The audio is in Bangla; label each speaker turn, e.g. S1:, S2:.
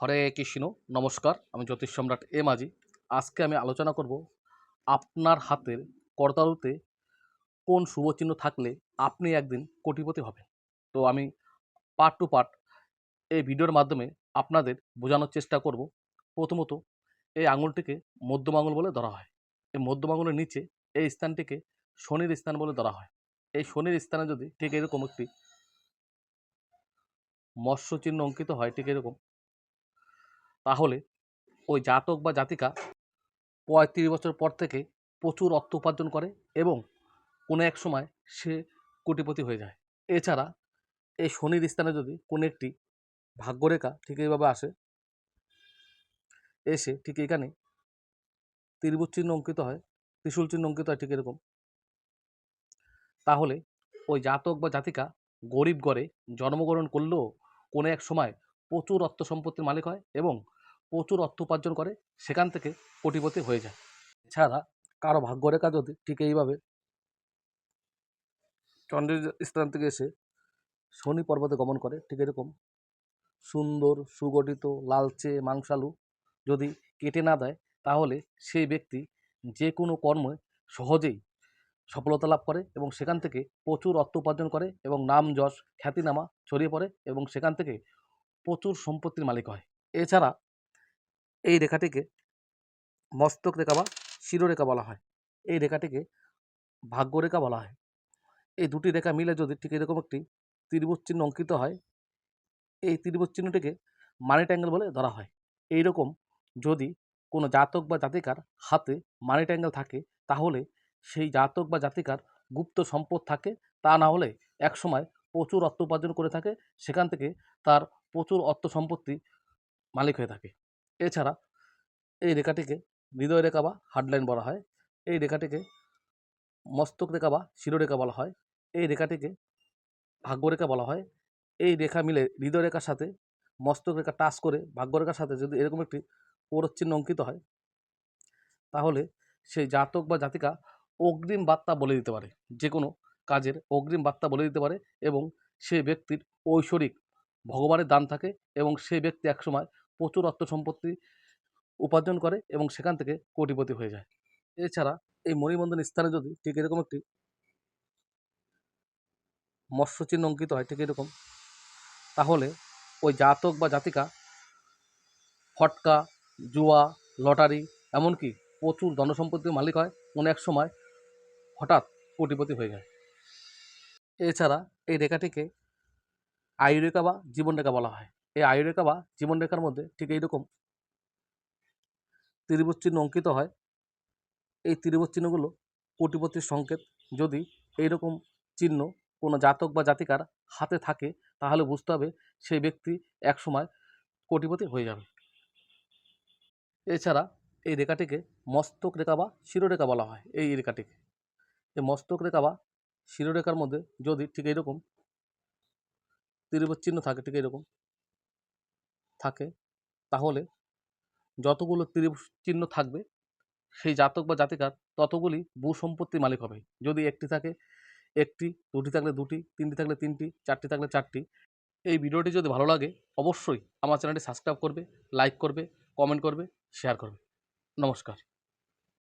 S1: হরে কৃষ্ণ। নমস্কার, আমি জ্যোতিষ সম্রাট মাঝি। আজকে আমি আলোচনা করব আপনার হাতের করতালুতে কোন শুভ চিহ্ন থাকলে আপনি একদিন কোটিপতি হবেন। তো আমি পার্ট টু পার্ট এই ভিডিওর মাধ্যমে আপনাদের বোঝানোর চেষ্টা করব। প্রথমত, এই আঙুলটিকে মধ্যম আঙুল বলে ধরা হয়। এই মধ্যম আঙুলের নিচে এই স্থানটিকে শনির স্থান বলে ধরা হয়। এই শনির স্থানে যদি ঠিক এরকম একটি মৎস্য চিহ্ন অঙ্কিত হয়, ঠিক এরকম, তাহলে ওই জাতক বা জাতিকা ৩৫ বছর পর থেকে প্রচুর অর্থ উপার্জন করে এবং কোনো এক সময় সে কোটিপতি হয়ে যায়। এছাড়া এই শনির স্থানে যদি কোনো একটি ভাগ্যরেখা ঠিক এইভাবে আসে, এসে ঠিক এখানে ত্রিভুজ চিহ্ন অঙ্কিত হয়, ত্রিশূল চিহ্ন অঙ্কিত হয় ঠিক এরকম, তাহলে ওই জাতক বা জাতিকা গরিব ঘরে জন্মগ্রহণ করলেও কোনো এক সময় প্রচুর অর্থ সম্পত্তির মালিক হয় এবং প্রচুর অর্থ উপার্জন করে, সেখান থেকে কোটিপতি হয়ে যায়। এছাড়া কারো ভাগ্যরেখা যদি ঠিক এইভাবে চন্দ্রের স্থান থেকে এসে শনি পর্বতে গমন করে, ঠিক এরকম সুন্দর সুগঠিত লালচে মাংসালু যদি কেটে না দেয়, তাহলে সেই ব্যক্তি যে কোনো কর্মে সহজেই সফলতা লাভ করে এবং সেখান থেকে প্রচুর অর্থ উপার্জন করে এবং নাম যশ খ্যাতিনামা ছড়িয়ে পড়ে এবং সেখান থেকে প্রচুর সম্পত্তির মালিক হয়। এছাড়া এই রেখাটিকে মস্তক রেখা বা শিরোরেখা বলা হয়। এই রেখাটিকে ভাগ্যরেখা বলা হয়। এই দুটি রেখা মিলে যদি ঠিক এরকম একটি ত্রিভুজ চিহ্ন অঙ্কিত হয়, এই ত্রিভুজ চিহ্নটিকে মানি ট্যাঙ্গেল বলে ধরা হয়। এই রকম যদি কোনো জাতক বা জাতিকার হাতে মানি ট্যাঙ্গেল থাকে, তাহলে সেই জাতক বা জাতিকার গুপ্ত সম্পদ থাকে, তা না হলে একসময় প্রচুর অর্থ উপার্জন করে থাকে, সেখান থেকে তার প্রচুর অর্থ সম্পত্তি মালিক হয়ে থাকে। এছাড়া এই রেখাটিকে হৃদয় রেখা বা হার্ডলাইন বলা হয়। এই রেখাটিকে মস্তক রেখা বা শিরোরেখা বলা হয়। এই রেখাটিকে ভাগ্যরেখা বলা হয়। এই রেখা মিলে হৃদয় রেখার সাথে মস্তক রেখা টাচ করে ভাগ্যরেখার সাথে যদি এরকম একটি চিহ্ন অঙ্কিত হয়, তাহলে সেই জাতক বা জাতিকা অগ্রিম বার্তা বলে দিতে পারে, যে কোনো কাজের অগ্রিম বার্তা বলে দিতে পারে এবং সে ব্যক্তির ঐশ্বরিক ভগবানের দান থাকে এবং সেই ব্যক্তি একসময় প্রচুর অর্থ সম্পত্তি উপার্জন করে এবং সেখান থেকে কোটিপতি হয়ে যায়। এছাড়া এই মণিবন্ধন স্থানে যদি ঠিক এরকম একটি মৎস্য চিহ্ন অঙ্কিত হয়, ঠিক এরকম, তাহলে ওই জাতক বা জাতিকা ফটকা, জুয়া, লটারি, এমনকি প্রচুর ধনসম্পত্তির মালিক হয়, কোনো এক সময় হঠাৎ কোটিপতি হয়ে যায়। এছাড়া এই রেখাটিকে আয়ুরেখা বা জীবনরেখা বলা হয়। এই আয়ুরেখা বা জীবনরেখার মধ্যে ঠিক এইরকম ত্রিভুজ চিহ্ন অঙ্কিত হয়। এই ত্রিভুজ চিহ্নগুলো কোটিপতির সংকেত। যদি এইরকম চিহ্ন কোনো জাতক বা জাতিকার হাতে থাকে, তাহলে বুঝতে হবে সেই ব্যক্তি একসময় কোটিপতি হয়ে যাবে। এছাড়া এই রেখাটিকে মস্তক রেখা বা শিরোরেখা বলা হয়। এই রেখাটিকে, এই মস্তক রেখা বা শিরোরেখার মধ্যে যদি ঠিক এইরকম ত্রিভুজ চিহ্ন থাকে, ঠিক এইরকম থাকে, তাহলে যতগুলো ত্রিভুজ চিহ্ন থাকবে সেই জাতক বা জাতিকার ততগুলি ভূ সম্পত্তির মালিক হবে। যদি একটি থাকে একটি, দুটি থাকলে দুটি, তিনটি থাকলে তিনটি, চারটি থাকলে চারটি। এই ভিডিওটি যদি ভালো লাগে অবশ্যই আমার চ্যানেলটি সাবস্ক্রাইব করবে, লাইক করবে, কমেন্ট করবে, শেয়ার করবে। নমস্কার।